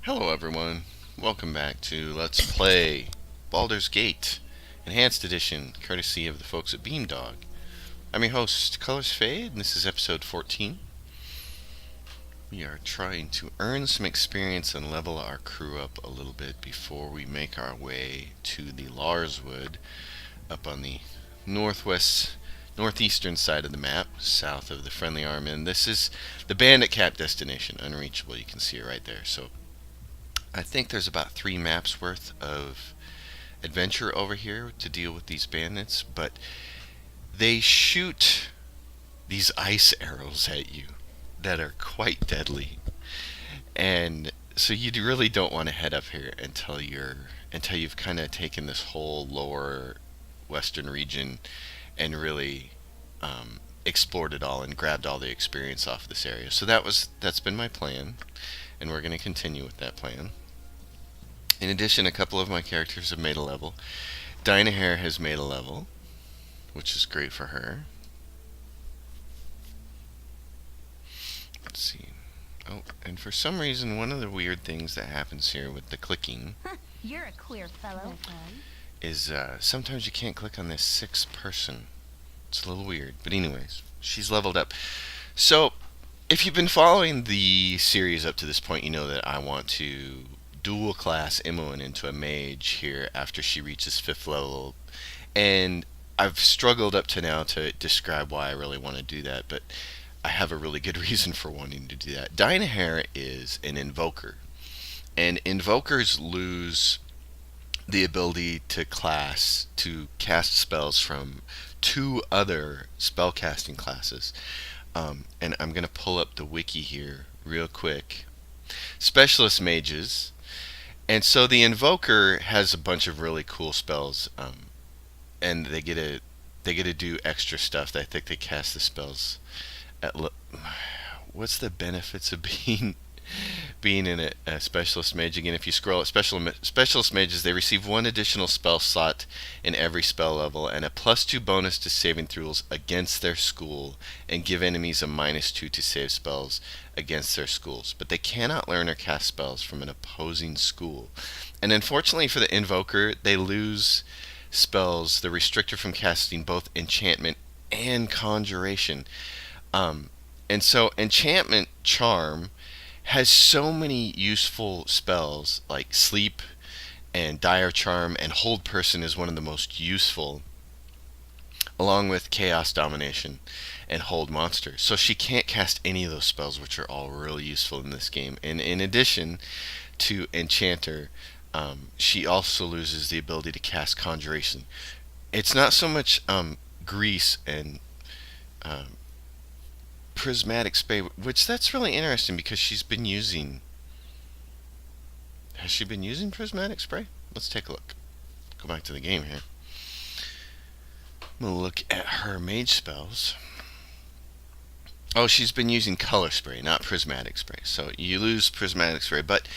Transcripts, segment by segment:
Hello everyone, welcome back to Let's Play Baldur's Gate Enhanced Edition, courtesy of the folks at Beamdog. I'm your host, Colors Fade, and this is episode 14. We are trying to earn some experience and level our crew up a little bit before we make our way to the Larswood up on the northeastern side of the map, south of the Friendly Arm Inn. This is the Bandit Cap destination, unreachable, you can see it right there. So I think there's about 3 maps worth of adventure over here to deal with these bandits, but they shoot these ice arrows at you that are quite deadly. And so you really don't want to head up here until you've kind of taken this whole lower western region and really explored it all and grabbed all the experience off this area. So that's been my plan, and we're going to continue with that plan. In addition, a couple of my characters have made a level. Dynahair has made a level, which is great for her. Let's see. Oh, and for some reason, one of the weird things that happens here with the clicking You're a queer fellow. is sometimes you can't click on this 6th person. It's a little weird. But anyways, she's leveled up. So, if you've been following the series up to this point, you know that I want to dual class Imoen into a mage here after she reaches 5th level, and I've struggled up to now to describe why I really want to do that, but I have a really good reason for wanting to do that. Dynahair is an invoker, and invokers lose the ability to cast spells from 2 other spellcasting classes. And I'm going to pull up the wiki here real quick. Specialist mages. And so the invoker has a bunch of really cool spells, and they get to do extra stuff. I think they cast the spells at what's the benefits of being in a specialist mage? Again, if you scroll at specialist mages, they receive 1 additional spell slot in every spell level and a +2 bonus to saving throws against their school, and give enemies a -2 to save spells against their schools. But they cannot learn or cast spells from an opposing school. And unfortunately for the invoker, they lose spells that restrict her from casting both enchantment and conjuration. And so enchantment charm has so many useful spells, like sleep and dire charm, and hold person is one of the most useful, along with chaos domination and hold monster. So she can't cast any of those spells, which are all really useful in this game. And in addition to enchanter, she also loses the ability to cast conjuration. It's not so much grease and prismatic spray, which that's really interesting because has she been using prismatic spray? Let's take a look. Go back to the game here. I'm gonna look at her mage spells. Oh, she's been using color spray, not prismatic spray. So you lose prismatic spray, but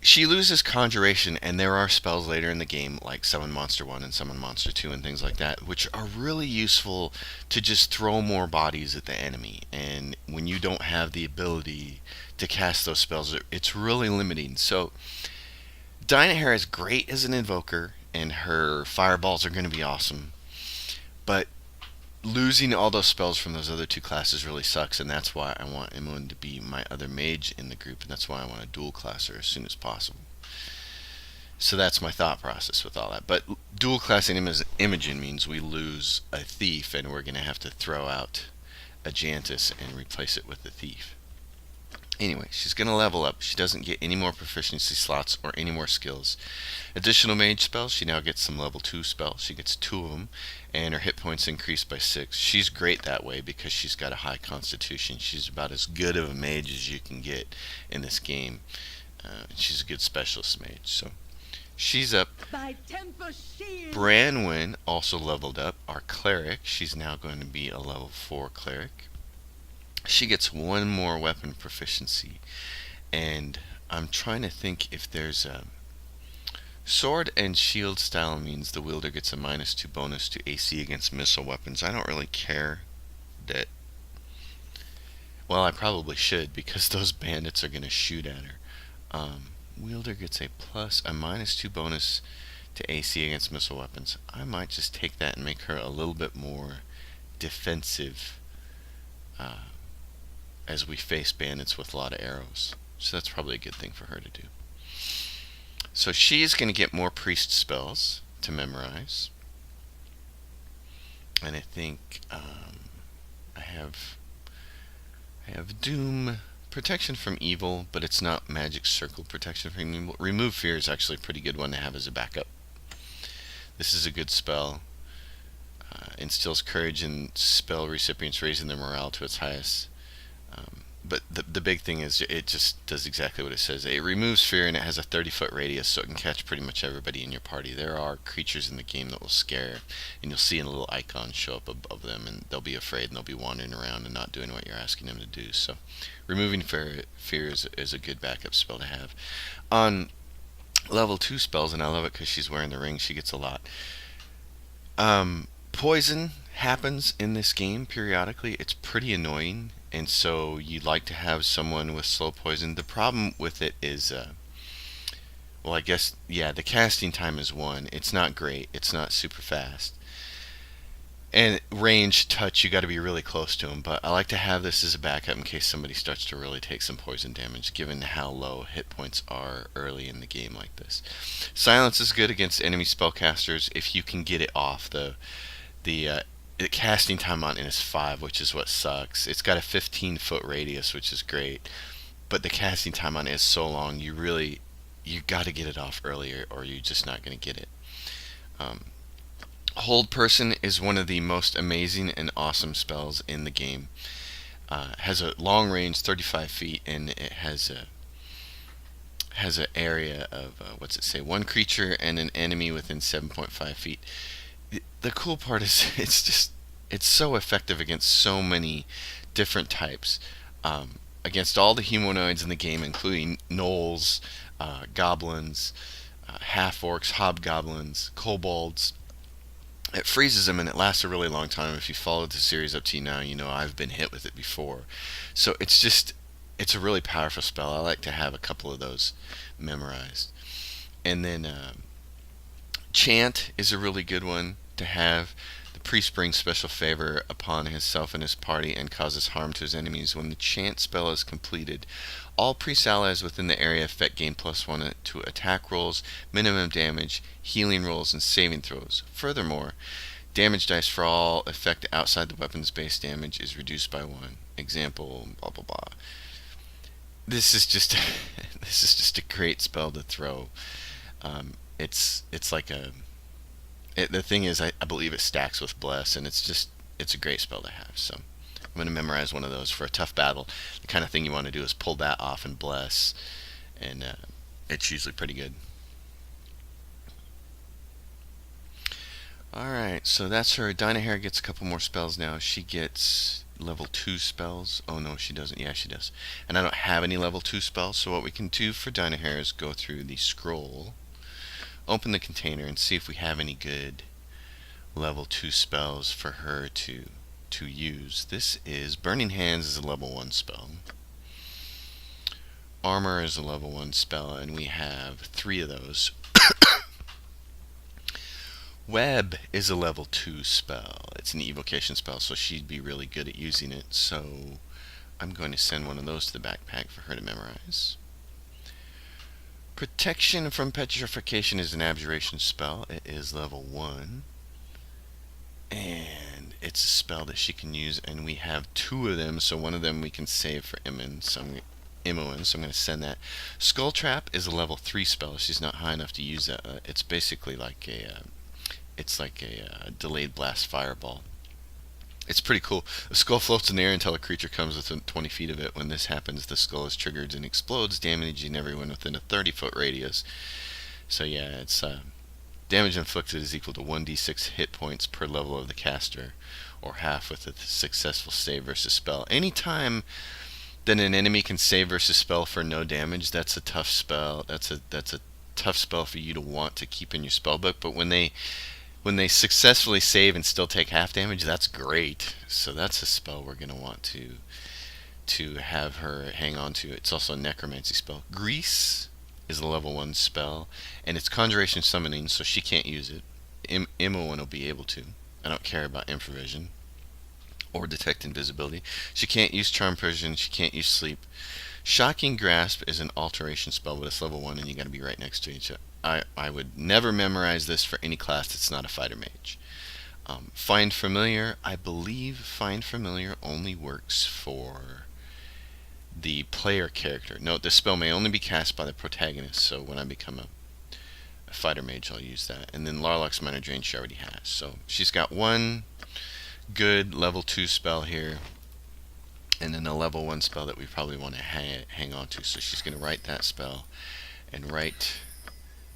she loses conjuration, and there are spells later in the game like Summon Monster 1 and Summon Monster 2 and things like that, which are really useful to just throw more bodies at the enemy. And when you don't have the ability to cast those spells, it's really limiting. So Dynahair is great as an invoker, and her fireballs are going to be awesome. But losing all those spells from those other 2 classes really sucks, and that's why I want Imoen to be my other mage in the group, and that's why I want to dual class her as soon as possible. So that's my thought process with all that. But dual classing Imogen means we lose a thief, and we're going to have to throw out a Jantis and replace it with a thief. Anyway, she's going to level up. She doesn't get any more proficiency slots or any more skills. Additional mage spells, she now gets some level 2 spells. She gets 2 of them, and her hit points increase by 6. She's great that way because she's got a high constitution. She's about as good of a mage as you can get in this game. She's a good specialist mage. So she's up. Branwen also leveled up, our cleric. She's now going to be a level 4 cleric. She gets 1 more weapon proficiency, and I'm trying to think if there's a sword and shield style means the wielder gets a -2 bonus to AC against missile weapons. I don't really care that. Well, I probably should because those bandits are going to shoot at her. Wielder gets a -2 bonus to AC against missile weapons. I might just take that and make her a little bit more defensive uh, as we face bandits with a lot of arrows. So that's probably a good thing for her to do. So she's going to get more priest spells to memorize. And I think I have Doom, protection from evil, but it's not magic circle protection from evil. Remove fear is actually a pretty good one to have as a backup. This is a good spell. Instills courage in spell recipients, raising their morale to its highest. But the big thing is it just does exactly what it says. It removes fear and it has a 30-foot radius, so it can catch pretty much everybody in your party. There are creatures in the game that will scare, and you'll see a little icon show up above them, and they'll be afraid and they'll be wandering around and not doing what you're asking them to do. So removing fear is a good backup spell to have. On level 2 spells, and I love it because she's wearing the ring, she gets a lot. Poison happens in this game periodically. It's pretty annoying, and so you'd like to have someone with slow poison. The problem with it is, well, I guess, yeah, the casting time is one. It's not great. It's not super fast. And range touch, you got to be really close to them. But I like to have this as a backup in case somebody starts to really take some poison damage, given how low hit points are early in the game like this. Silence is good against enemy spellcasters if you can get it off. The casting time on it is 5, which is what sucks. It's got a 15-foot radius, which is great, but the casting time on it is so long. You got to get it off earlier, or you're just not going to get it. Hold Person is one of the most amazing and awesome spells in the game. Has a long range, 35 feet, and it has an area of what's it say? One creature and an enemy within 7.5 feet. The cool part is it's so effective against so many different types, against all the humanoids in the game, including gnolls, goblins, half orcs, hobgoblins, kobolds. It freezes them and it lasts a really long time. If you followed the series up to now, you know I've been hit with it before. So it's a really powerful spell. I like to have a couple of those memorized. And then Chant is a really good one to have. The priest brings special favor upon himself and his party and causes harm to his enemies. When the chant spell is completed, all priest allies within the area effect gain +1 to attack rolls, minimum damage, healing rolls, and saving throws. Furthermore, damage dice for all effect outside the weapon's base damage is reduced by 1. Example, blah blah blah. This is just a great spell to throw. It's like the thing is, I believe it stacks with Bless, and it's a great spell to have. So I'm going to memorize one of those for a tough battle. The kind of thing you want to do is pull that off and Bless, and it's usually pretty good. Alright, so that's her. Dynahair gets a couple more spells now. She gets level 2 spells. Oh no, she doesn't. Yeah, she does. And I don't have any level 2 spells, so what we can do for Dynahair is go through the scroll, open the container, and see if we have any good level 2 spells for her to use. This is Burning Hands is a level 1 spell. Armor is a level 1 spell, and we have 3 of those. Web is a level 2 spell. It's an evocation spell, so she'd be really good at using it. So I'm going to send one of those to the backpack for her to memorize. Protection from Petrification is an abjuration spell. It is level 1. And it's a spell that she can use, and we have 2 of them, so one of them we can save for Imoen, so I'm going to send that. Skull Trap is a level 3 spell. She's not high enough to use that. It's basically like a delayed blast fireball. It's pretty cool. The skull floats in the air until a creature comes within 20 feet of it. When this happens, the skull is triggered and explodes, damaging everyone within a 30-foot radius. So yeah, it's damage inflicted is equal to 1d6 hit points per level of the caster, or half with a successful save versus spell. Anytime that an enemy can save versus spell for no damage, that's a tough spell. That's a tough spell for you to want to keep in your spellbook. But when they successfully save and still take half damage, that's great. So that's a spell we're going to want to have her hang on to. It's also a necromancy spell. Grease is a level 1 spell, and it's Conjuration Summoning, so she can't use it. Imowen will be able to. I don't care about Infravision or Detect Invisibility. She can't use Charm Person, she can't use Sleep. Shocking Grasp is an alteration spell, but it's level 1 and you gotta be right next to each other. I would never memorize this for any class that's not a fighter mage. Find Familiar, I believe Find Familiar only works for the player character. Note, this spell may only be cast by the protagonist, so when I become a fighter mage, I'll use that. And then Larlock's Minor Drain she already has. So she's got one good level 2 spell here, and then a level 1 spell that we probably want to hang on to. So she's going to write that spell and write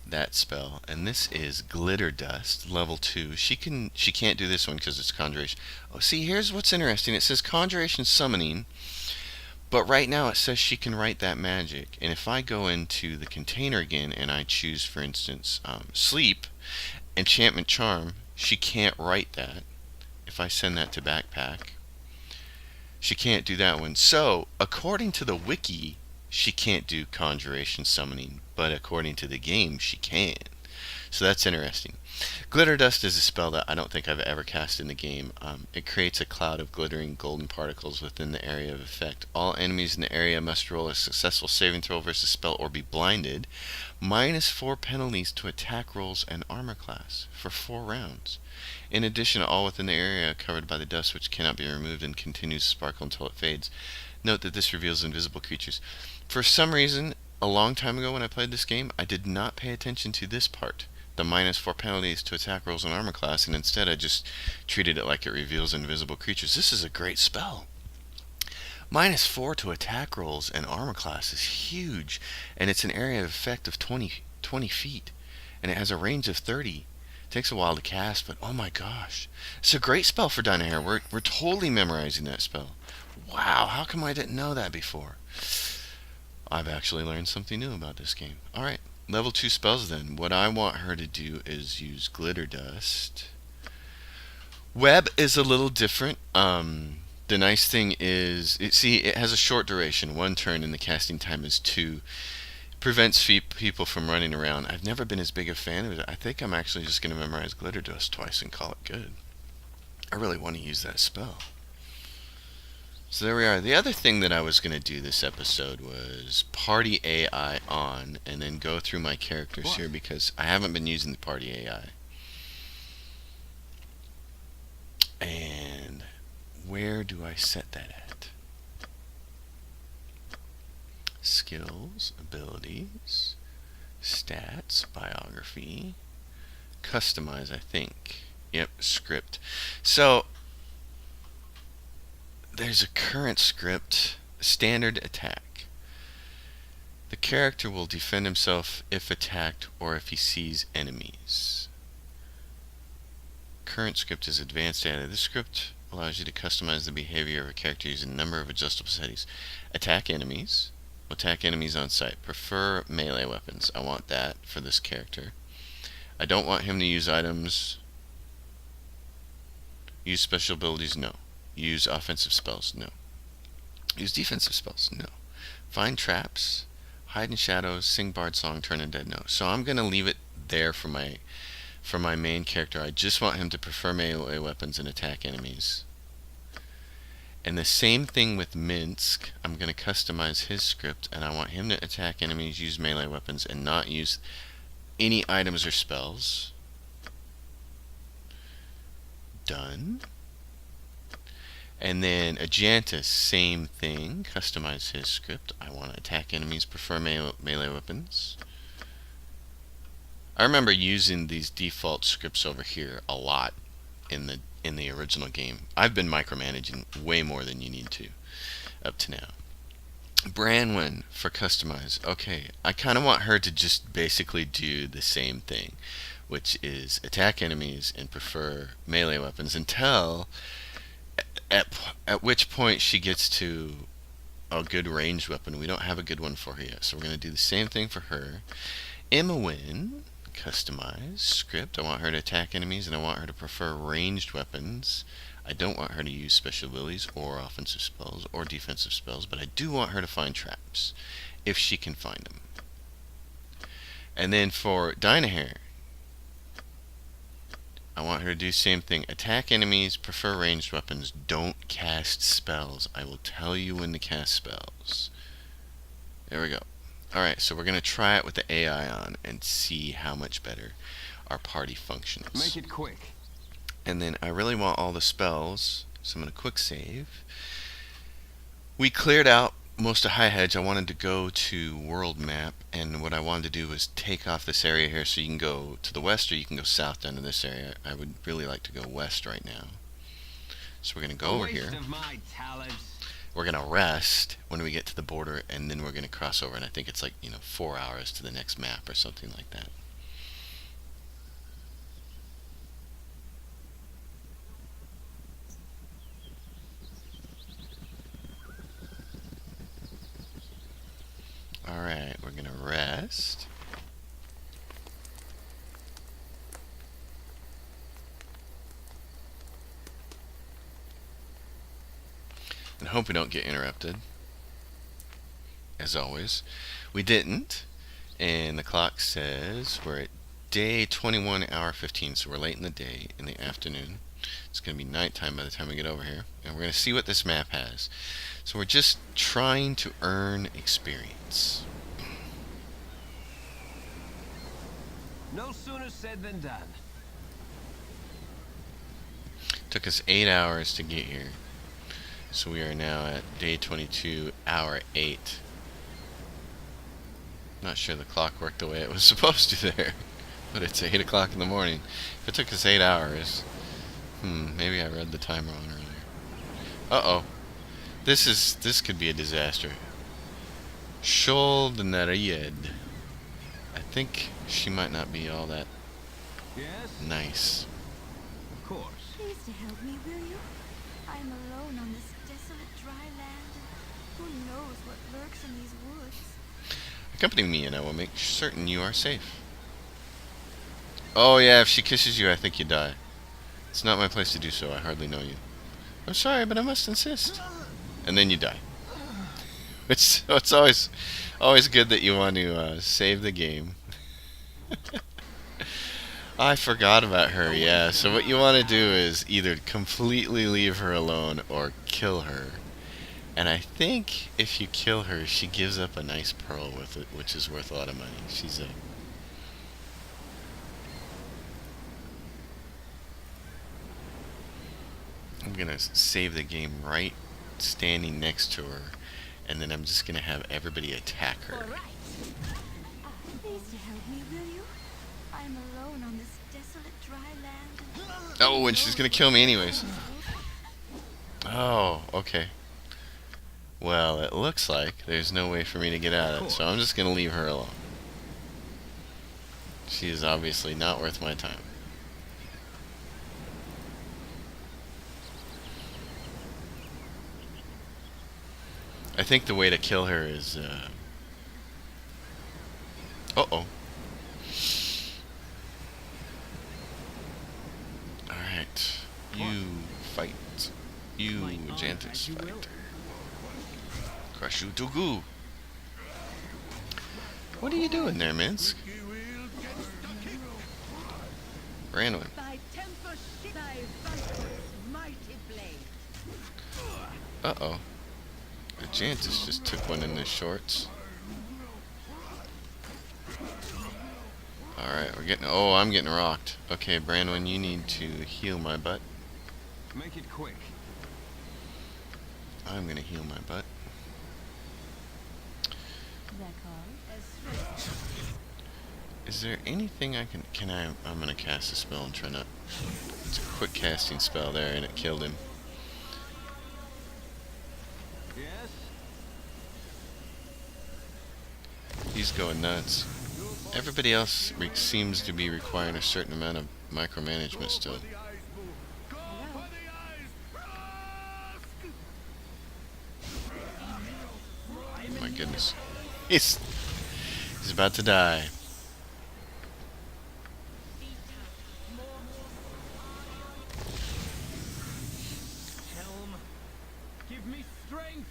that spell, and this is Glitter Dust, level 2. She can't do this one because it's Conjuration. Oh, see, here's what's interesting. It says Conjuration Summoning, but right now it says she can write that magic. And if I go into the container again and I choose, for instance, Sleep, Enchantment Charm, she can't write that. If I send that to Backpack, she can't do that one. So, according to the wiki, she can't do Conjuration Summoning, but according to the game, she can. So that's interesting. Glitter Dust is a spell that I don't think I've ever cast in the game. It creates a cloud of glittering golden particles within the area of effect. All enemies in the area must roll a successful saving throw versus spell or be blinded. -4 penalties to attack rolls and armor class for 4 rounds. In addition, all within the area are covered by the dust, which cannot be removed and continues to sparkle until it fades. Note that this reveals invisible creatures. For some reason, a long time ago when I played this game, I did not pay attention to this part, the -4 penalties to attack rolls and armor class, and instead I just treated it like it reveals invisible creatures. This is a great spell. -4 to attack rolls and armor class is huge, and it's an area of effect of 20 feet, and it has a range of 30. It takes a while to cast, but oh my gosh. It's a great spell for Dynahair. We're totally memorizing that spell. Wow, how come I didn't know that before? I've actually learned something new about this game. Alright, level 2 spells then. What I want her to do is use Glitter Dust. Web is a little different. The nice thing is, it has a short duration, 1 turn, and the casting time is 2. Prevents people from running around. I've never been as big a fan of it. I think I'm actually just going to memorize Glitter Dust twice and call it good. I really want to use that spell. So there we are. The other thing that I was going to do this episode was party AI on, and then go through my characters here because I haven't been using the party AI. And where do I set that at? Skills, abilities, stats, biography, customize, I think. Yep, script. So there's a current script, standard attack. The character will defend himself if attacked or if he sees enemies. Current script is advanced data. This script allows you to customize the behavior of a character using a number of adjustable settings. Attack enemies. Attack enemies on sight. Prefer melee weapons. I want that for this character. I don't want him to use items. Use special abilities? No. Use offensive spells? No. Use defensive spells? No. Find traps. Hide in shadows. Sing bard song. Turn undead? No. So I'm going to leave it there for my main character. I just want him to prefer melee weapons and attack enemies. And the same thing with Minsk. I'm going to customize his script, and I want him to attack enemies, use melee weapons, and not use any items or spells. Done. And then Ajantis, same thing. Customize his script. I want to attack enemies, prefer melee weapons. I remember using these default scripts over here a lot in the original game. I've been micromanaging way more than you need to up to now. Branwen for customize. Okay, I kind of want her to just basically do the same thing, which is attack enemies and prefer melee weapons until at which point she gets to a good ranged weapon. We don't have a good one for her yet, so we're going to do the same thing for her. Imowen, customize script. I want her to attack enemies and I want her to prefer ranged weapons. I don't want her to use special abilities or offensive spells or defensive spells, but I do want her to find traps if she can find them. And then for Dynahair, I want her to do the same thing. Attack enemies, prefer ranged weapons. Don't cast spells. I will tell you when to cast spells. There we go. Alright, so we're going to try it with the AI on and see how much better our party functions. Make it quick. And then I really want all the spells, so I'm going to quick save. We cleared out most of High Hedge. I wanted to go to World Map, and what I wanted to do was take off this area here so you can go to the west or you can go south down to this area. I would really like to go west right now. So we're going to go over here. We're going to rest when we get to the border, and then we're going to cross over, and I think it's like, 4 hours to the next map or something like that. Alright, we're going to rest. And hope we don't get interrupted. As always. We didn't. And the clock says we're at day 21, hour 15. So we're late in the day, in the afternoon. It's going to be nighttime by the time we get over here. And we're going to see what this map has. So we're just trying to earn experience. No sooner said than done. Took us 8 hours to get here. So we are now at day 22, hour 8. Not sure the clock worked the way it was supposed to there. But it's 8 o'clock in the morning. If it took us 8 hours... maybe I read the time wrong earlier. Uh-oh. This could be a disaster. Sholdnaried. I think she might not be all that nice. Of course. Please to help me, will you? I'm alone on this desolate dry land. Who knows what lurks in these woods? Accompany me and I will make certain you are safe. Oh yeah, if she kisses you, I think you die. It's not my place to do so. I hardly know you. I'm sorry, but I must insist. And then you die. It's always good that you want to save the game. I forgot about her, yeah. So what you want to do is either completely leave her alone or kill her. And I think if you kill her, she gives up a nice pearl with it, which is worth a lot of money. I'm going to save the game right standing next to her, and then I'm just going to have everybody attack her. Please to help me, will you? I'm alone on this desolate dry land. Oh, and she's going to kill me anyways. Oh, okay. Well, it looks like there's no way for me to get out of it, so I'm just going to leave her alone. She is obviously not worth my time. I think the way to kill her is, uh-oh. Alright. You fight. You, Jantis, fight. Crush you to goo. What are you doing there, Minsk? Branwyn. Uh-oh. The Jantis just took one in the shorts. Alright, I'm getting rocked. Okay, Branwyn, you need to heal my butt. Make it quick. I'm gonna heal my butt. Is there anything I can I'm gonna cast a spell and try not... It's a quick casting spell there and it killed him. Yes. He's going nuts. Everybody else seems to be requiring a certain amount of micromanagement still. Oh my goodness. He's about to die.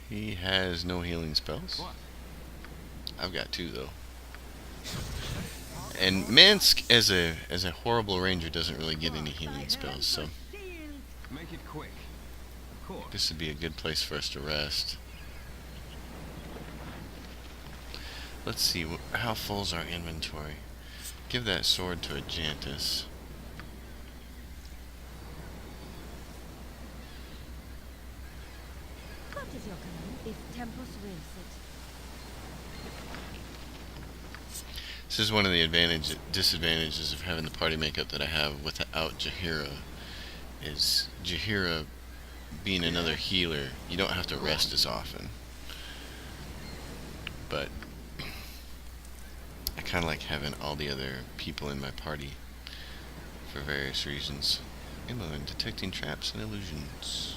He has no healing spells. I've got 2 though. And Minsk, as a horrible ranger, doesn't really get any healing spells, so Make it quick. Of course. this would be a good place for us to rest. Let's see, how full's our inventory? Give that sword to Ajantis. What is your command? If Tempus wills it. This is one of the disadvantages of having the party makeup that I have without Jaheira. Is Jaheira being another healer, you don't have to rest as often. But I kind of like having all the other people in my party for various reasons. Ammo and detecting traps and illusions.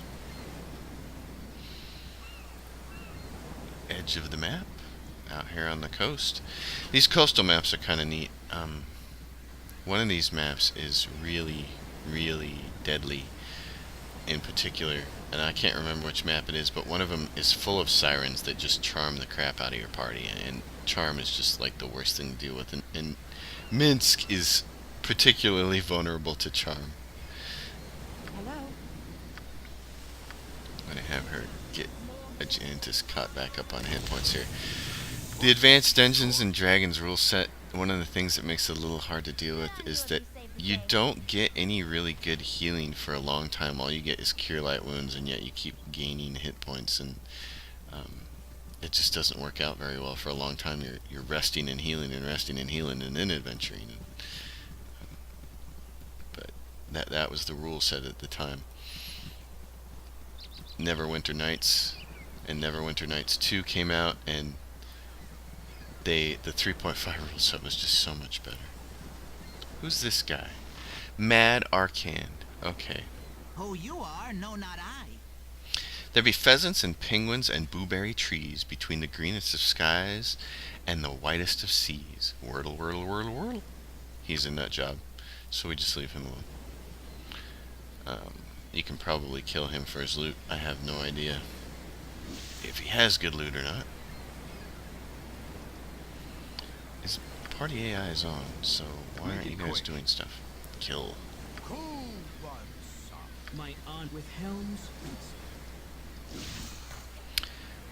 Edge of the map, out here on the coast. These coastal maps are kind of neat. One of these maps is really, really deadly in particular, and I can't remember which map it is, but one of them is full of sirens that just charm the crap out of your party, and charm is just like the worst thing to deal with, and Minsk is particularly vulnerable to charm. Hello? I'm gonna have her get Ajantis caught back up on hit points here. The Advanced Dungeons and Dragons rule set, one of the things that makes it a little hard to deal with is that you don't get any really good healing for a long time. All you get is Cure Light Wounds, and yet you keep gaining hit points, and it just doesn't work out very well for a long time. You're resting and healing and resting and healing and then adventuring. But that was the rule set at the time. Neverwinter Nights and Neverwinter Nights 2 came out, and the 3.5 rule set was just so much better. Who's this guy? Mad Arcand. Okay. Who you are, no, not I. There be pheasants and penguins and blueberry trees between the greenest of skies and the whitest of seas. Wordle, wordle, wordle, wordle. He's a nut job, so we just leave him alone. You can probably kill him for his loot. I have no idea if he has good loot or not. His party AI is on, so why aren't you guys doing stuff? Kill. My aunt with helms.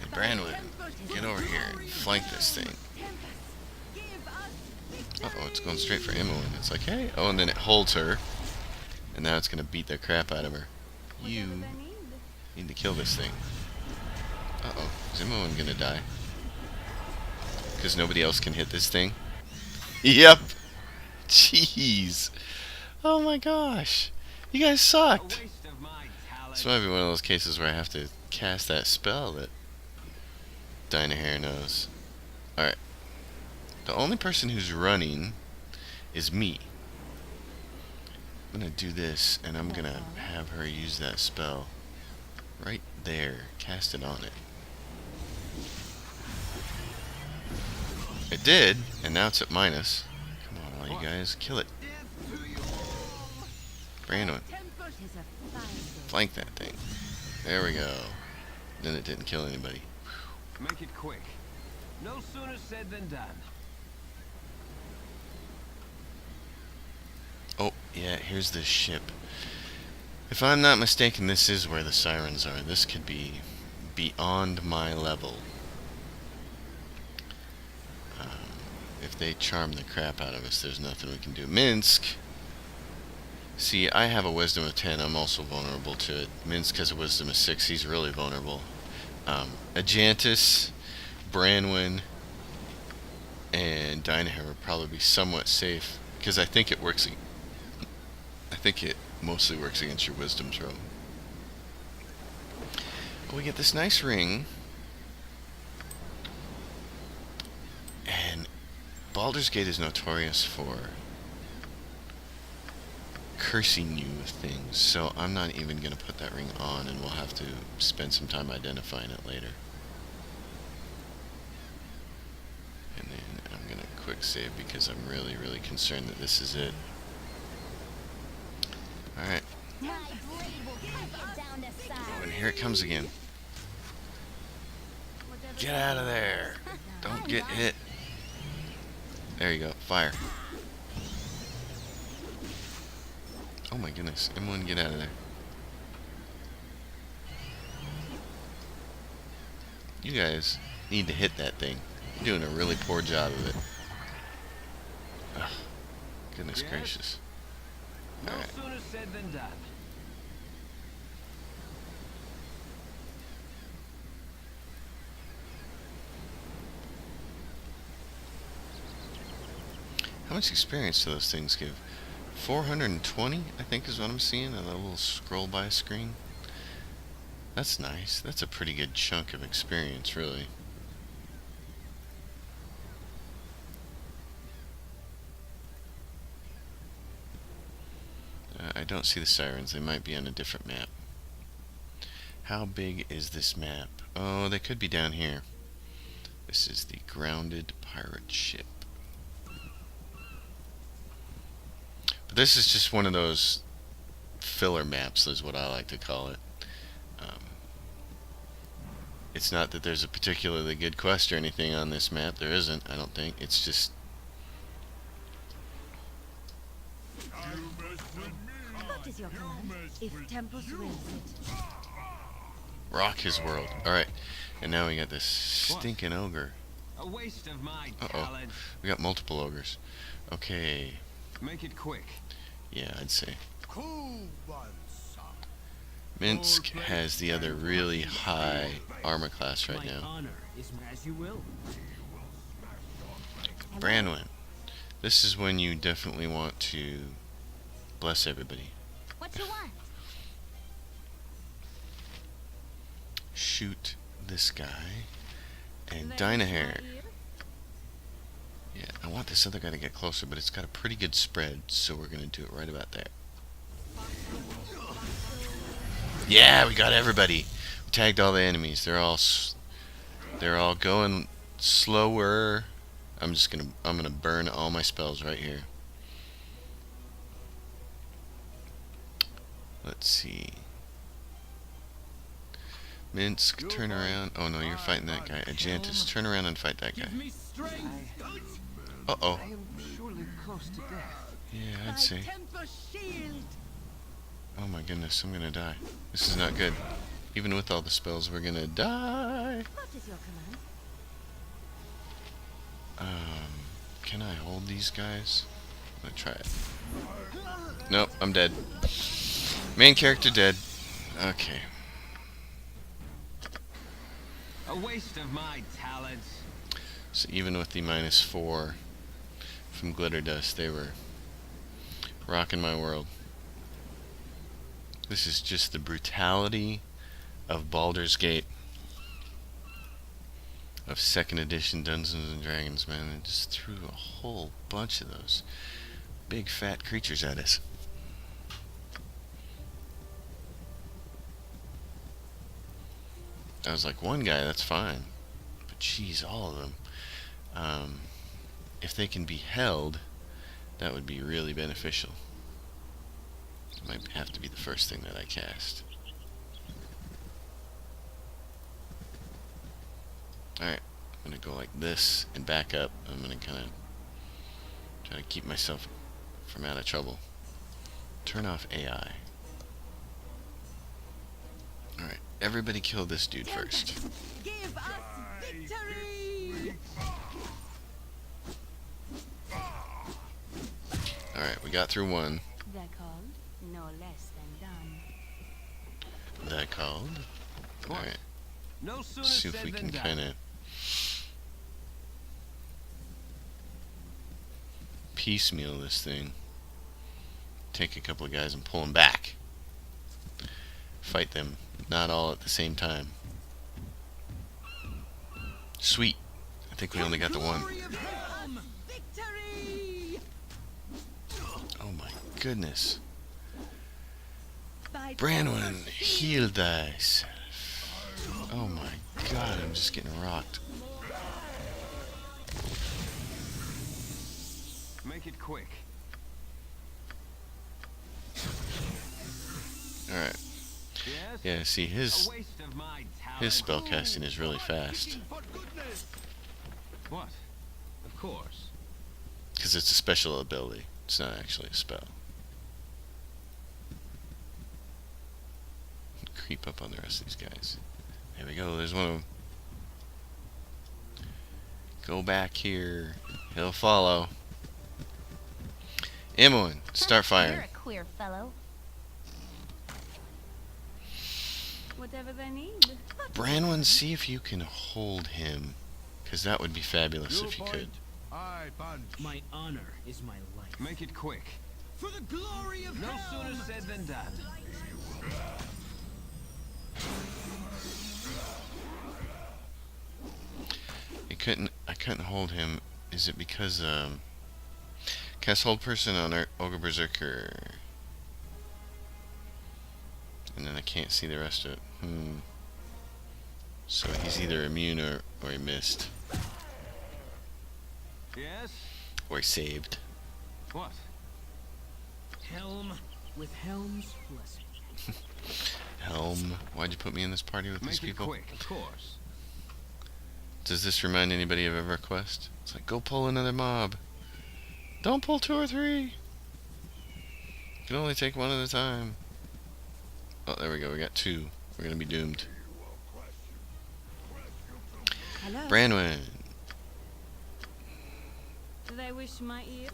And Branwood, get over here and flank this thing. Uh-oh, it's going straight for Emma, and it's like, hey. Oh, and then it holds her. And now it's going to beat the crap out of her. You need to kill this thing. Uh-oh, is Emma going to die? Because nobody else can hit this thing? Yep. Jeez. Oh my gosh. You guys sucked. This might be one of those cases where I have to cast that spell that Dynahair knows. Alright. The only person who's running is me. I'm gonna do this, and I'm gonna have her use that spell right there. Cast it on it. It did, and now it's at minus. Come on, all you guys, kill it. Brandon, flank that thing. There we go. Then it didn't kill anybody. Make it quick. No sooner said than done. Oh, yeah, here's this ship. If I'm not mistaken, this is where the sirens are. This could be beyond my level. If they charm the crap out of us, there's nothing we can do. Minsk. See, I have a wisdom of 10. I'm also vulnerable to it. Minsk has a wisdom of 6. He's really vulnerable. Ajantis, Branwyn, and Dynahair would probably be somewhat safe, because I think it works. I think it mostly works against your wisdom throw. But we get this nice ring, and Baldur's Gate is notorious for cursing you with things, so I'm not even going to put that ring on, and we'll have to spend some time identifying it later. And then I'm going to quick save because I'm really, really concerned that this is it. Alright. Oh, and here it comes again. Get out of there. Don't get hit. There you go. Fire. Oh my goodness. M1, get out of there. You guys need to hit that thing. You're doing a really poor job of it. Ugh. Goodness Yes? gracious. No Alright. sooner said than done. How much experience do those things give? 420, I think is what I'm seeing on the little scroll by screen. That's nice. That's a pretty good chunk of experience, really. I don't see the sirens. They might be on a different map. How big is this map? Oh, they could be down here. This is the grounded pirate ship. But this is just one of those filler maps, is what I like to call it. It's not that there's a particularly good quest or anything on this map. There isn't, I don't think. It's just... What is your command? If Tempus wills it. rock his world. Alright, and now we got this stinking ogre. A waste of my Uh-oh. talent. We got multiple ogres. Okay, Make it quick. yeah, I'd say. Minsk has the other really high armor class right My now. honor is as you will. Branwyn. This is when you definitely want to bless everybody. What you want? Shoot this guy. And There's Dynahair. my ear. Yeah, I want this other guy to get closer, but it's got a pretty good spread, so we're going to do it right about there. Yeah, we got everybody. We tagged all the enemies. They're all going slower. I'm gonna burn all my spells right here. Let's see. Minsk, turn around. Oh no, you're fighting that guy. Ajantis, turn around and fight that guy. Give me strength. Uh-oh. I am surely close to death. Yeah, I'd say. Tempest shield. Oh my goodness, I'm gonna die. This is not good. Even with all the spells, we're gonna die. What is your command? Can I hold these guys? I'm gonna try it. Nope, I'm dead. Main character dead. Okay. A waste of my talent. So even with the -4 from Glitter Dust, they were rocking my world. This is just the brutality of Baldur's Gate. Of 2nd edition Dungeons and Dragons, man. It just threw a whole bunch of those big fat creatures at us. I was like, one guy, that's fine. But geez, all of them. If they can be held, that would be really beneficial. It might have to be the first thing that I cast. Alright, I'm going to go like this and back up. I'm going to kind of try to keep myself from out of trouble. Turn off AI. Alright, everybody kill this dude first. Give us victory! Alright, we got through one. They're called no less than done. That called. Alright, No sooner see if said we than can done. kind of piecemeal this thing. Take a couple of guys and pull them back. Fight them, not all at the same time. Sweet. I think we only got the one. Victory! Oh my goodness. By Branwyn, heal thyself. Oh my god, I'm just getting rocked. Make it quick. Alright. Yes? Yeah, see, A his waste of my talent. spellcasting is really fast. What? Of course. Because it's a special ability. It's not actually a spell. Creep up on the rest of these guys. There we go. There's one of them. Go back here. He'll follow. Imoen, start firing. You're a queer fellow. Whatever they need. Branwen, see if you can hold him. Because that would be fabulous if you could. I punch. My honor is my life. Make it quick. For the glory of No Helm! sooner said than done. I couldn't hold him. Is it because cast hold person on our Ogre Berserker, and then I can't see the rest of it. So he's either immune or he missed. Yes? Or he saved. What? Helm with Helm's blessing. Helm, why'd you put me in this party with these Make it people? quick, of course. Does this remind anybody of EverQuest? It's like, go pull another mob. Don't pull 2 or 3. You can only take one at a time. Oh, there we go. We got 2. We're gonna be doomed. Hello. Branwen. Do they wish my ear?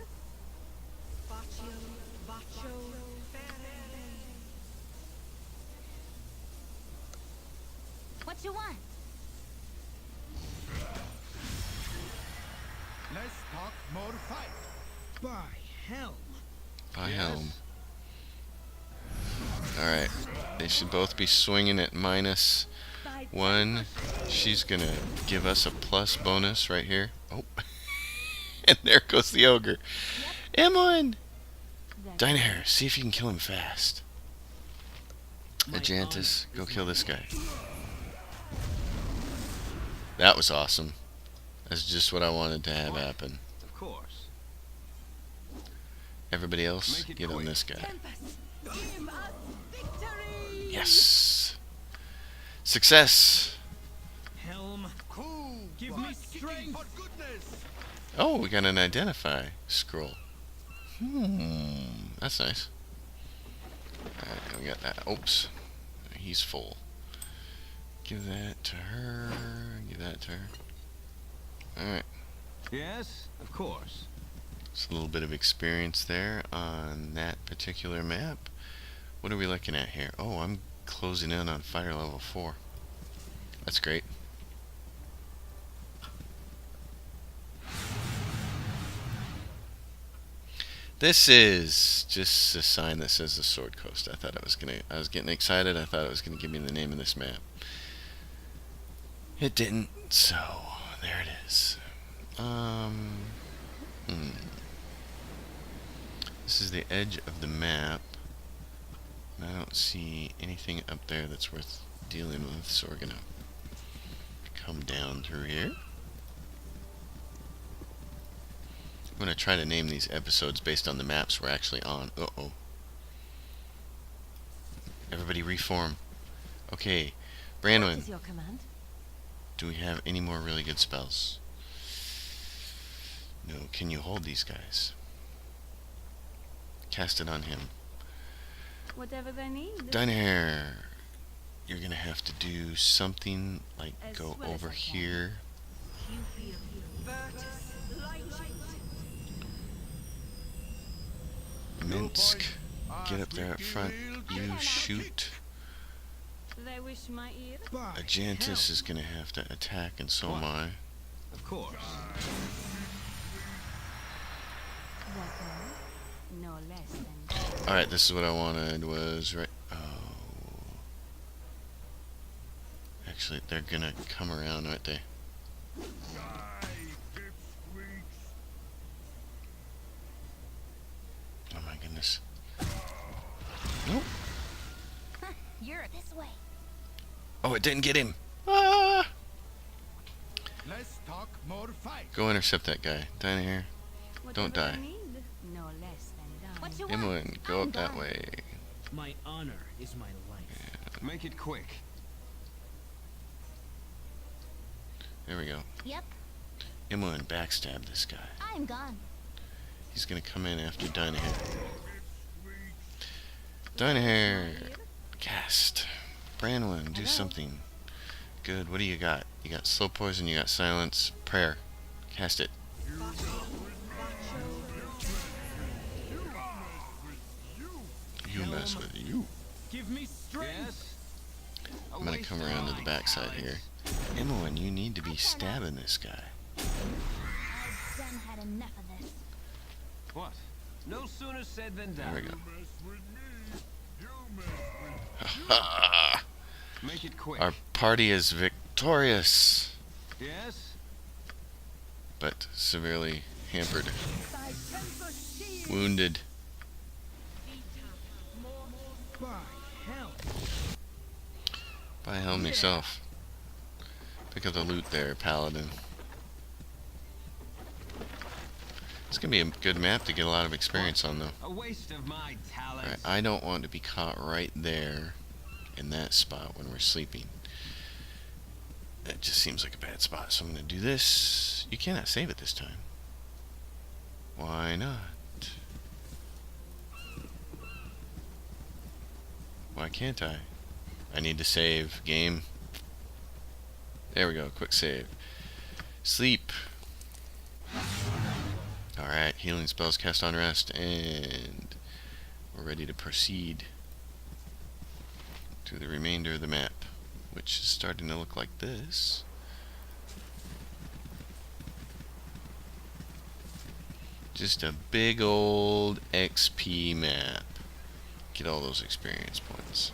What you want? Let's talk more fight. By Helm. By Yes. Helm. Alright. They should both be swinging at -1. She's gonna give us a plus bonus right here. Oh. And there goes the ogre. Imoen! Dynahair, see if you can kill him fast. Ajantis, go kill this guy. That was awesome. That's just what I wanted to have happen. Of course. Everybody else, Make it get on quick. this guy. Give us victory! Yes! Success! Helm, Cool. give me strength. For goodness. Oh, we got an identify scroll. That's nice. Alright, we got that. Oops. He's full. Give that to her. Give that to her. Alright. Yes, of course. Just a little bit of experience there on that particular map. What are we looking at here? Oh, I'm closing in on fire level 4. That's great. This is just a sign that says the Sword Coast. I was getting excited. I thought it was gonna give me the name of this map. It didn't, so there it is. This is the edge of the map. And I don't see anything up there that's worth dealing with, so we're gonna come down through here. I'm gonna try to name these episodes based on the maps we're actually on. Uh-oh. Everybody reform. Okay, What Branwen, is your command? do we have any more really good spells? No, can you hold these guys? Cast it on him. Whatever they need. Dynahair, you're gonna have to do something like As go well as over I can. here. Minsk, get up there up front. You shoot. Do they wish my ear? By Ajantis is gonna have to attack, and so am I. Of course. Weapon, no less than. Alright, this is what I wanted, was right. Oh. Actually, they're gonna come around, aren't they? Oh my goodness. Nope. You're this way. Oh, it didn't get him. Ah! Let's talk more fight. Go intercept that guy. Down here. Don't die. Whatever they need, no less than done. What you Imoen, go I'm up that done. way. My honor is my life. Make it quick. There we go. Yep, Imoen, backstab this guy. I'm gone. He's gonna come in after Dynahair. Dynahair! Cast. Branwyn, do something. Good, what do you got? You got Slow Poison, you got Silence. Prayer. Cast it. You mess with you. Give me strength. Yes. I'm gonna come around to the backside here. Imoen, you need to be stabbing this guy. I've done had enough of this. What? No sooner said than done. There we go. Make it quick. Our party is victorious, Yes. but severely hampered. Wounded. By hell. By hell myself. Pick up the loot there, Paladin. It's gonna be a good map to get a lot of experience on, though. A waste of my talent. Alright, I don't want to be caught right there in that spot when we're sleeping. That just seems like a bad spot, so I'm gonna do this. You cannot save it this time. Why not? Why can't I? I need to save. Game. There we go. Quick save. Sleep. Alright. Healing spells cast on rest. And we're ready to proceed to the remainder of the map, which is starting to look like this. Just a big old XP map. Get all those experience points.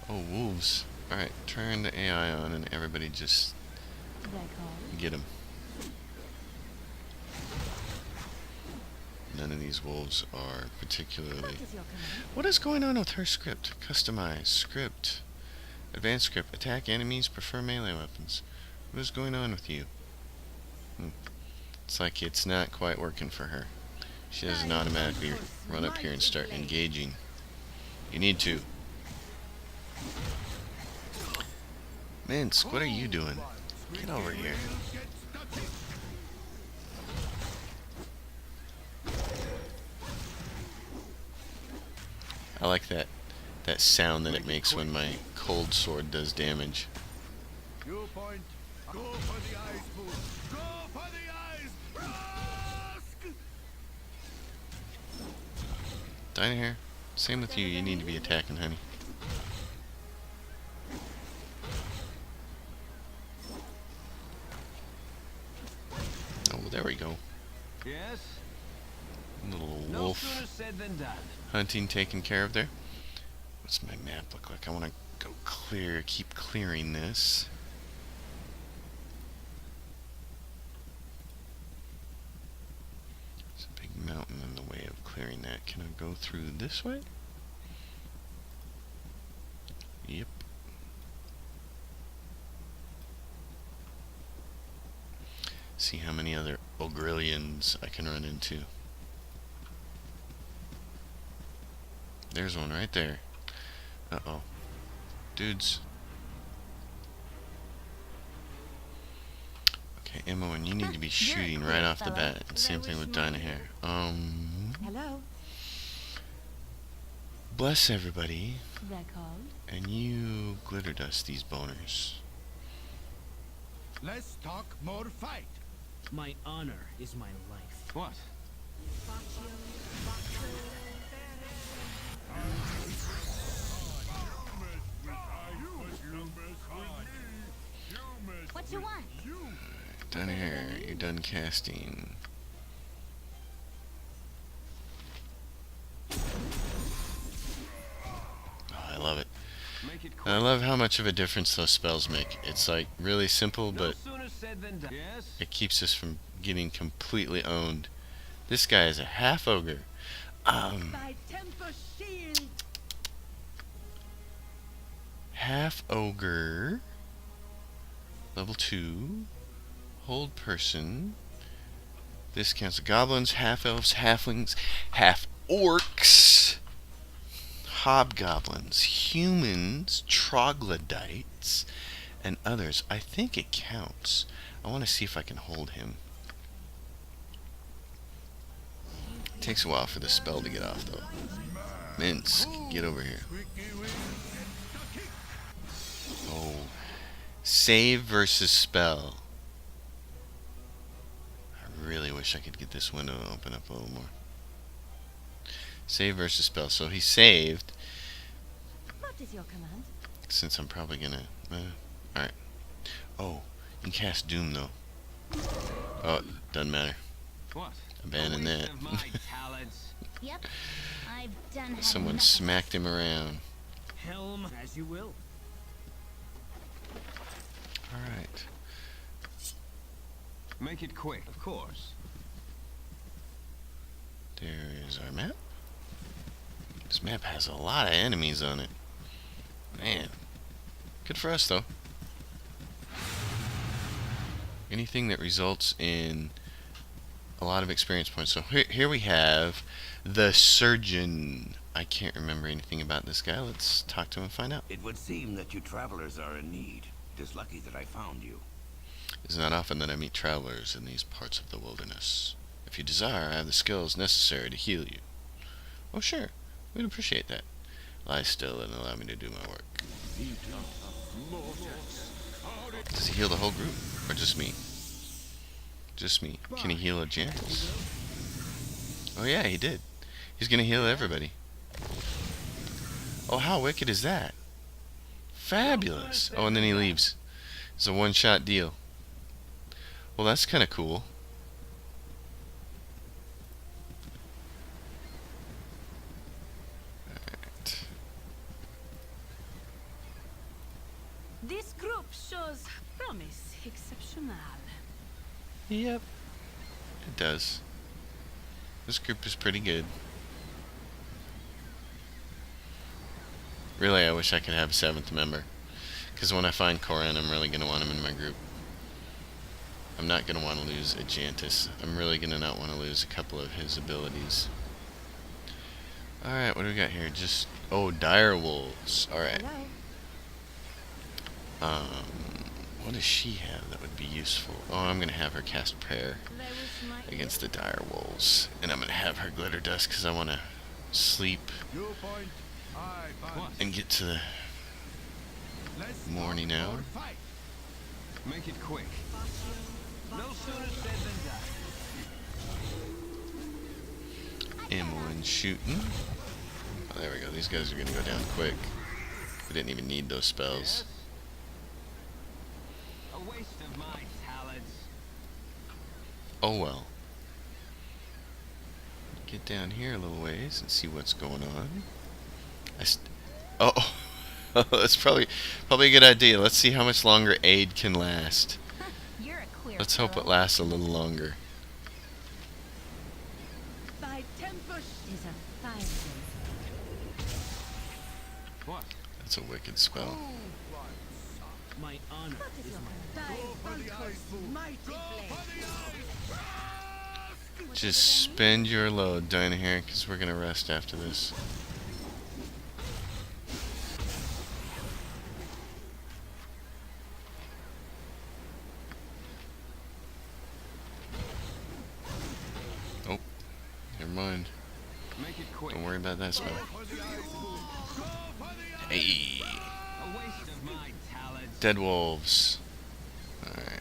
Oh, wolves. Alright, turn the AI on and everybody just get them. None of these wolves are particularly... What is going on with her script? Customize. Script. Advanced script. Attack enemies. Prefer melee weapons. What is going on with you? It's like it's not quite working for her. She doesn't automatically run up here and start engaging. You need to. Minsk, what are you doing? Get over here. I like that sound that it makes when my cold sword does damage. You point. Go for the eyes, fool. Go for the eyes. Rusk! Dynahair, same with you. You need to be attacking, honey. Oh, there we go. Yes. Little No wolf sooner said than done. hunting taken care of there. What's my map look like? I want to go clear, keep clearing this. There's a big mountain in the way of clearing that. Can I go through this way? Yep. See how many other Ogrillions I can run into. There's one right there. Uh-oh. Dudes. Okay, Imoen, you need to be shooting right off the bat. Same thing with Dynahair. Hello. Bless everybody. They're called. And you glitter dust these boners. Let's talk more fight. My honor is my life. What? What you want? Dynahair, you're done casting. Oh, I love it. Make it And I quick. love how much of a difference those spells make. It's like really simple, No but sooner said than done. Yes. it keeps us from getting completely owned. This guy is a half ogre. Half ogre. Level 2. Hold person. This counts goblins, half-elves, halflings, half-orcs, hobgoblins, humans, troglodytes, and others. I think it counts. I want to see if I can hold him. It takes a while for the spell to get off, though. Minsk, get over here. Oh. Save versus spell. I really wish I could get this window to open up a little more. Save versus spell. So he saved. What is your command? Since I'm probably gonna. Alright. Oh, you can cast Doom though. Oh, doesn't matter. What? Abandon A waste that. of my talents. Yep. I've done had Someone enough. smacked him around. Helm as you will. Alright. Make it quick, of course. There is our map. This map has a lot of enemies on it. Man. Good for us, though. Anything that results in a lot of experience points. So here we have the surgeon. I can't remember anything about this guy. Let's talk to him and find out. It would seem that you travelers are in need. It is lucky that I found you. It's not often that I meet travelers in these parts of the wilderness. If you desire, I have the skills necessary to heal you. Oh, sure. We'd appreciate that. Lie still and allow me to do my work. Does he heal the whole group? Or just me? Just me. Can he heal a Jantis? Oh yeah, he did. He's gonna heal everybody. Oh, how wicked is that? Fabulous. Oh, and then he leaves. It's a one-shot deal. Well, that's kind of cool. Alright. This group shows promise exceptional. Yep. It does. This group is pretty good. Really, I wish I could have a 7th member. Because when I find Koran, I'm really going to want him in my group. I'm not going to want to lose a Jantis. I'm really going to not want to lose a couple of his abilities. Alright, what do we got here? Just, oh, dire wolves. Alright. What does she have that would be useful? Oh, I'm going to have her cast prayer against the dire wolves. And I'm going to have her glitter dust because I want to sleep Viewpoint. I find. and get to the Let's morning start hour. our fight. Make it quick. No sooner said than done. Ammo and shooting. Oh, there we go. These guys are going to go down quick. We didn't even need those spells. A waste of my talents. Oh well. Get down here a little ways and see what's going on. Oh, that's probably a good idea. Let's see how much longer aid can last. You're a queer Let's hope it fellow. lasts a little longer. Thy temper Is a fire. What? That's a wicked spell. My honor is my thy vultures mighty Go blade. for the eyes. Just spend your load down here because we're going to rest after this. Oh, never mind. Make it quick. Don't worry about that spell. For the eyes. Go for the eyes. Hey, A waste of my talents. dead wolves. Alright.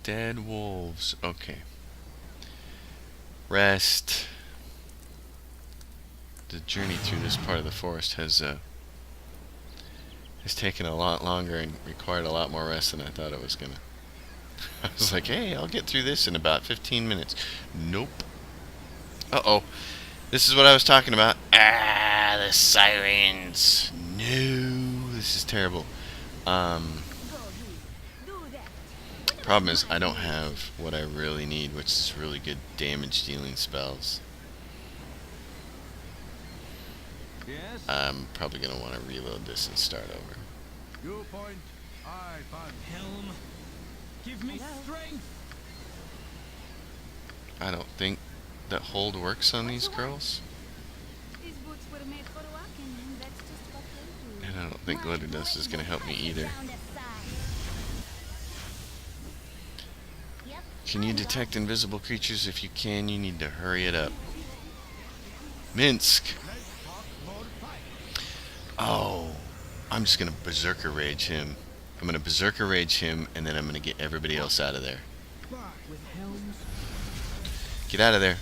Dead wolves. Okay. Rest. The journey through this part of the forest has taken a lot longer and required a lot more rest than I thought it was gonna. I was like, hey, I'll get through this in about 15 minutes. Nope. Uh-oh. This is what I was talking about. Ah, the sirens. No, this is terrible. Go he. Do that. Problem is, I don't have what I really need, which is really good damage dealing spells. Yes? I'm probably going to want to reload this and start over. You point, I punch. Helm, give me strength. I don't think that hold works on these girls. These boots were made for walking, and that's just what they do. And I don't think glitter dust is going to help me either. Can you detect invisible creatures? If you can, you need to hurry it up. Minsk! Oh, I'm just going to Berserker Rage him. I'm going to Berserker Rage him, and then I'm going to get everybody else out of there. With helms, Get out of there.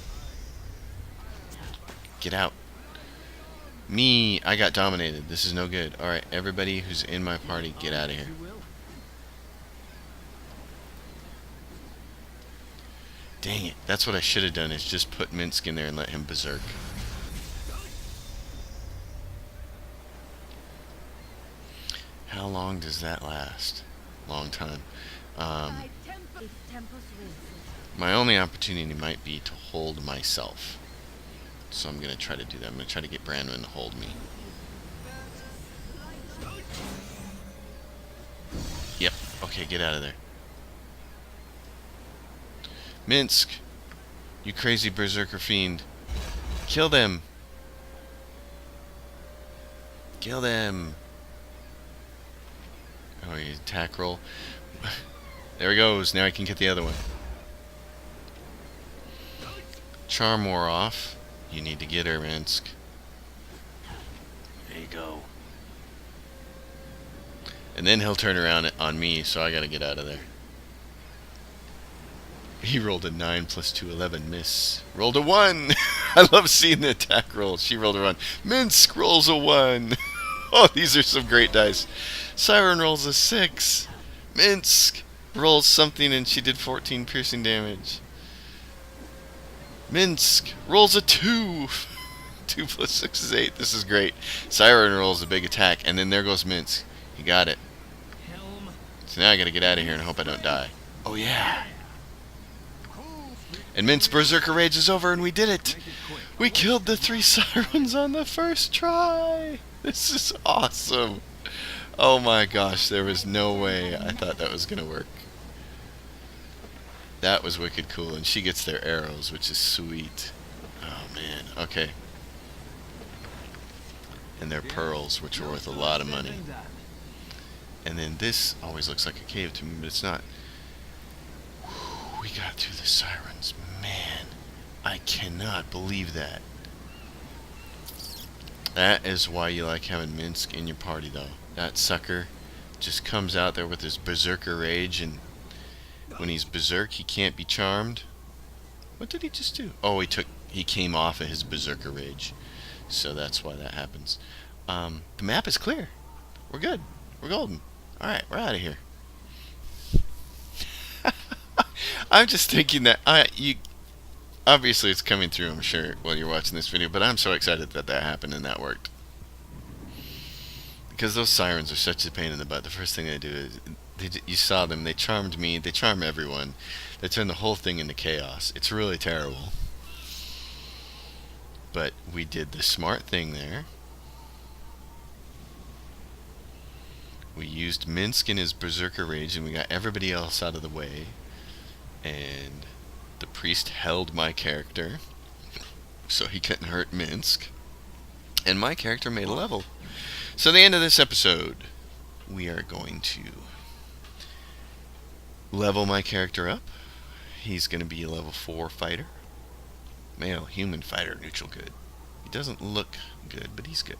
Get out. Me, I got dominated. This is no good. Alright, everybody who's in my party, get out of here. you will. Dang it. That's what I should have done, is just put Minsk in there and let him berserk. How long does that last? Long time. By temper. My only opportunity might be to hold myself. So I'm going to try to do that. I'm going to try to get Brandon to hold me. Yep. Okay, get out of there. Minsk! You crazy berserker fiend. Kill them! Kill them! Oh, you attack roll. There he goes. Now I can get the other one. Charm wore off. You need to get her, Minsk. There you go. And then he'll turn around on me, so I gotta get out of there. He rolled a 9 plus 2, 11. Miss. Rolled a 1! I love seeing the attack roll. She rolled a 1. Minsk rolls a 1. Oh, these are some great dice. Siren rolls a 6. Minsk rolls something and she did 14 piercing damage. Minsk rolls a 2. 2 plus 6 is 8. This is great. Siren rolls a big attack, and then there goes Minsk. He got it. Helm, So now I gotta get out of here and hope I don't die. Oh yeah. And Minsk Berserker Rage is over, and we did it. We killed the 3 Sirens on the first try. This is awesome. Oh my gosh, there was no way I thought that was gonna work. That was wicked cool, and she gets their arrows, which is sweet. Oh man, okay. And their pearls, which are worth a lot of money. And then this always looks like a cave to me, but it's not. Whew, we got through the Sirens. Man, I cannot believe that. That is why you like having Minsk in your party, though. That sucker just comes out there with his Berserker Rage, and when he's berserk, he can't be charmed. What did he just do? Oh, he came off of his Berserker Rage. So that's why that happens. The map is clear. We're good. We're golden. Alright, we're out of here. I'm just thinking that obviously it's coming through, I'm sure, while you're watching this video, but I'm so excited that that happened and that worked. Because those Sirens are such a pain in the butt. The first thing they do is, you saw them, they charmed me, they charm everyone. They turn the whole thing into chaos. It's really terrible. But we did the smart thing there. We used Minsk in his Berserker Rage, and we got everybody else out of the way. And the priest held my character, so he couldn't hurt Minsk. And my character made a level. So at the end of this episode, we are going to level my character up. He's going to be a level 4 fighter. Male, human fighter, neutral good. He doesn't look good, but he's good.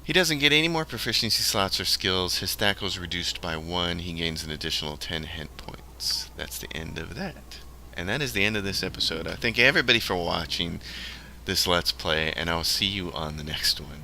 He doesn't get any more proficiency slots or skills. His stat goes reduced by 1. He gains an additional 10 hit points. That's the end of that. And that is the end of this episode. I thank everybody for watching this Let's Play, and I'll see you on the next one.